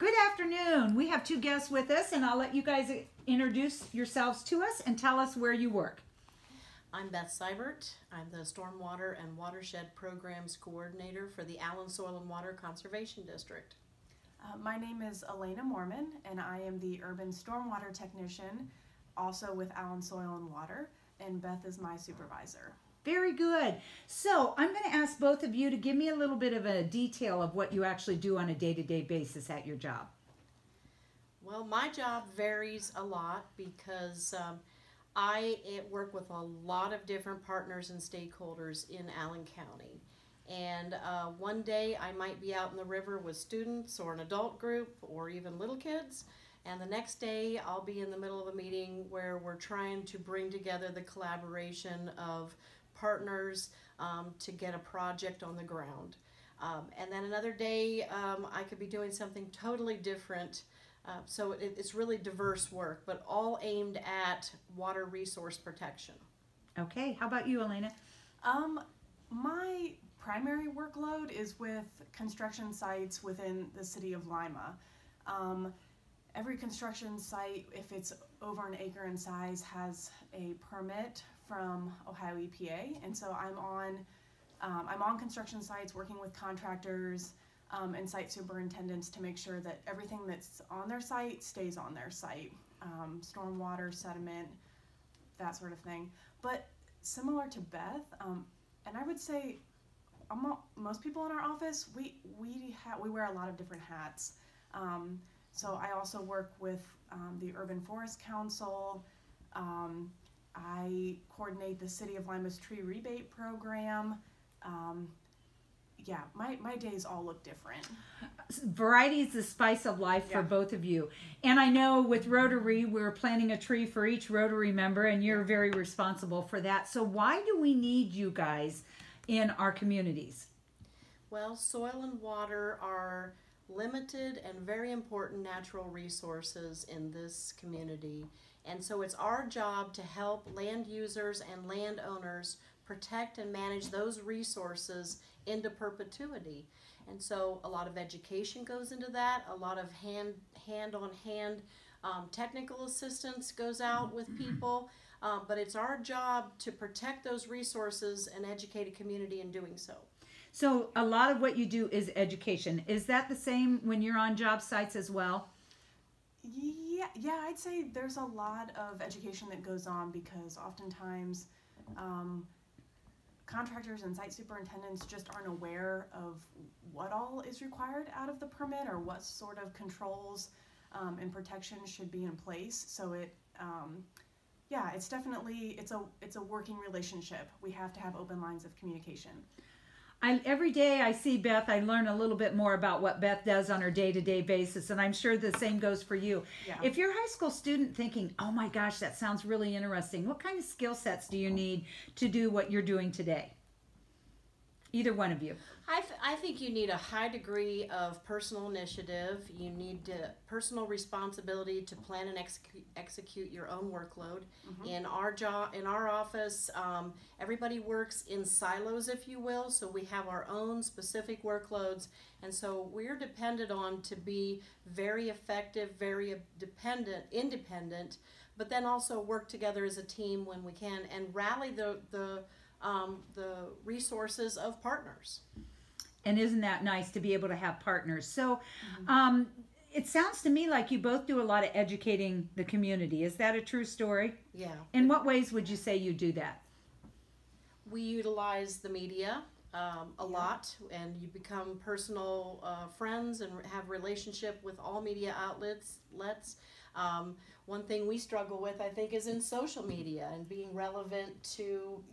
Good afternoon. We have two guests with us, and I'll let you guys introduce yourselves to us and tell us where you work. I'm Beth Siebert. I'm the Stormwater and Watershed Programs Coordinator for the Allen Soil and Water Conservation District. My name is Alaina Moorman, and I am the Urban Stormwater Technician, also with Allen Soil and Water, and Beth is my supervisor. Very good. So I'm going to ask both of you to give me a little bit of a detail of what you actually do on a day-to-day basis at your job. Well, my job varies a lot because I work with a lot of different partners and stakeholders in Allen County. And one day I might be out in the river with students or an adult group or even little kids. And the next day I'll be in the middle of a meeting where we're trying to bring together the collaboration of partners to get a project on the ground. And then another day I could be doing something totally different. So it's really diverse work, but all aimed at water resource protection. Okay, how about you, Alaina? My primary workload is with construction sites within the city of Lima. Every construction site, if it's over an acre in size, has a permit from Ohio EPA, and so I'm on construction sites working with contractors and site superintendents to make sure that everything that's on their site stays on their site, stormwater, sediment, that sort of thing. But similar to Beth, and I would say most people in our office, we wear a lot of different hats. So I also work with the Urban Forest Council. I coordinate the City of Lima's tree rebate program. Yeah, my days all look different. Variety is the spice of life for both of you. And I know with Rotary, we're planting a tree for each Rotary member, and you're very responsible for that. So why do we need you guys in our communities? Well, soil and water are limited and very important natural resources in this community. And so it's our job to help land users and landowners protect and manage those resources into perpetuity. And so a lot of education goes into that, a lot of hand-on-hand technical assistance goes out with people, but it's our job to protect those resources and educate a community in doing so. So a lot of what you do is education. Is that the same when you're on job sites as well? Yeah, I'd say there's a lot of education that goes on because oftentimes contractors and site superintendents just aren't aware of what all is required out of the permit or what sort of controls and protections should be in place. So it's definitely, it's a working relationship. We have to have open lines of communication. Every day I see Beth, I learn a little bit more about what Beth does on her day-to-day basis, and I'm sure the same goes for you. Yeah. If you're a high school student thinking, oh my gosh, that sounds really interesting, what kind of skill sets do you need to do what you're doing today? Either one of you. I think you need a high degree of personal initiative. You need personal responsibility to plan and execute your own workload. Mm-hmm. In our office, everybody works in silos, if you will. So we have our own specific workloads, and so we're dependent on to be very effective, very independent, but then also work together as a team when we can and rally the resources of partners. And isn't that nice to be able to have partners? So it sounds to me like you both do a lot of educating the community. Is that a true story? Yeah. In what ways would you say you do that? We utilize the media a lot, and you become personal friends and have relationship with all media outlets. One thing we struggle with, I think, is in social media and being relevant to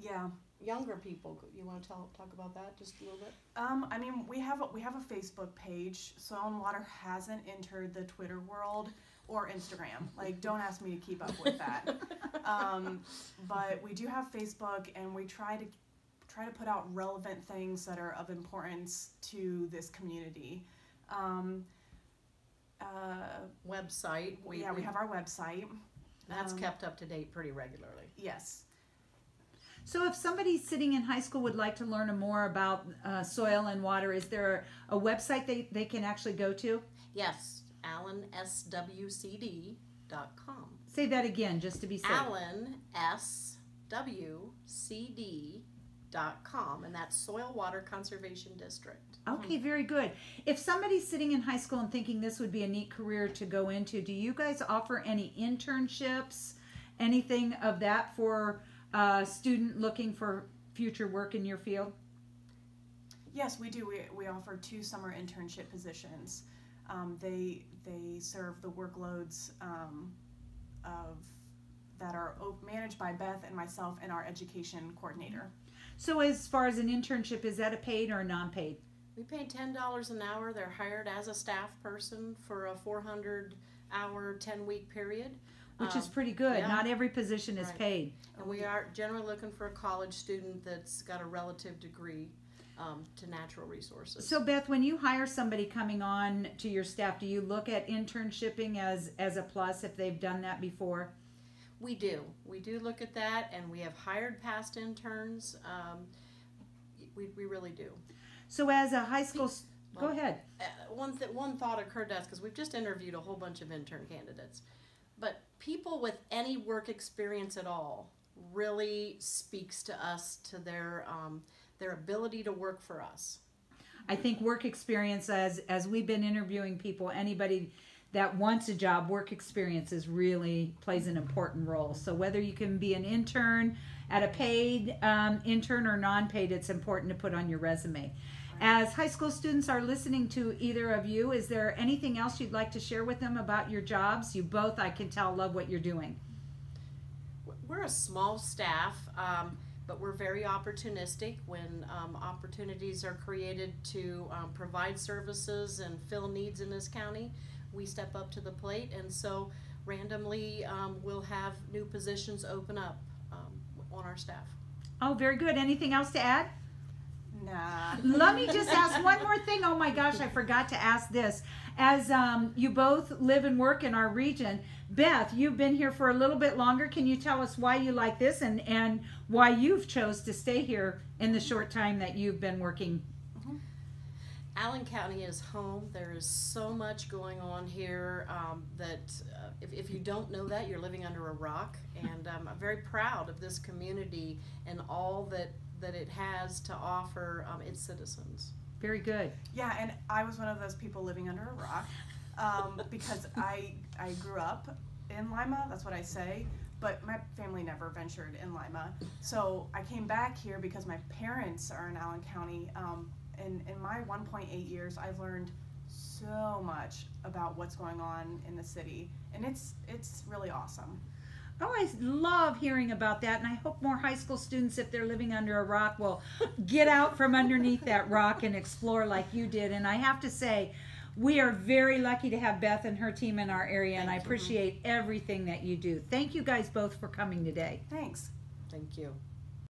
younger people. You want to talk about that just a little bit? I mean, we have a Facebook page. Soil and Water hasn't entered the Twitter world or Instagram. Like, don't ask me to keep up with that. But we do have Facebook, and we try to put out relevant things that are of importance to this community. Website. We have our website. That's kept up to date pretty regularly. Yes. So if somebody sitting in high school would like to learn more about soil and water, is there a website they can actually go to? Yes. AlanSWCD.com. Say that again, just to be safe. AlanSWCD.com, and that's Soil Water Conservation District. Okay, very good. If somebody's sitting in high school and thinking this would be a neat career to go into, do you guys offer any internships, anything of that for a student looking for future work in your field? Yes, we do. We offer 2 summer internship positions. They serve the workloads that are managed by Beth and myself and our education coordinator. So as far as an internship, is that a paid or a non-paid? We pay $10 an hour. They're hired as a staff person for a 400-hour, 10-week period. Which is pretty good. Yeah. Not every position is paid. And we are generally looking for a college student that's got a relative degree to natural resources. So Beth, when you hire somebody coming on to your staff, do you look at internshipping as a plus if they've done that before? We do. We do look at that, and we have hired past interns. We really do. So as a high school, go ahead. One thought occurred to us because we've just interviewed a whole bunch of intern candidates, but people with any work experience at all really speaks to us, to their ability to work for us. I think work experience, as we've been interviewing people, anybody that wants a job, work experience really plays an important role. So whether you can be an intern at a paid intern or non-paid, it's important to put on your resume. As high school students are listening to either of you, is there anything else you'd like to share with them about your jobs? You both, I can tell, love what you're doing. We're a small staff, but we're very opportunistic. When opportunities are created to provide services and fill needs in this county, we step up to the plate, and so randomly we'll have new positions open up on our staff. Oh, very good. Anything else to add? Nah. Let me just ask one more thing. Oh my gosh, I forgot to ask this. As you both live and work in our region, Beth, you've been here for a little bit longer. Can you tell us why you like this and why you've chose to stay here in the short time that you've been working? Allen County is home. There is so much going on here that if you don't know that, you're living under a rock. And I'm very proud of this community and all that it has to offer its citizens. Very good. Yeah, and I was one of those people living under a rock because I grew up in Lima, that's what I say, but my family never ventured in Lima. So I came back here because my parents are in Allen County. In my 1.8 years, I've learned so much about what's going on in the city, and it's really awesome. Oh, I love hearing about that, and I hope more high school students, if they're living under a rock, will get out from underneath that rock and explore like you did. And I have to say, we are very lucky to have Beth and her team in our area, and I appreciate everything that you do. Thank you guys both for coming today. Thanks. Thank you.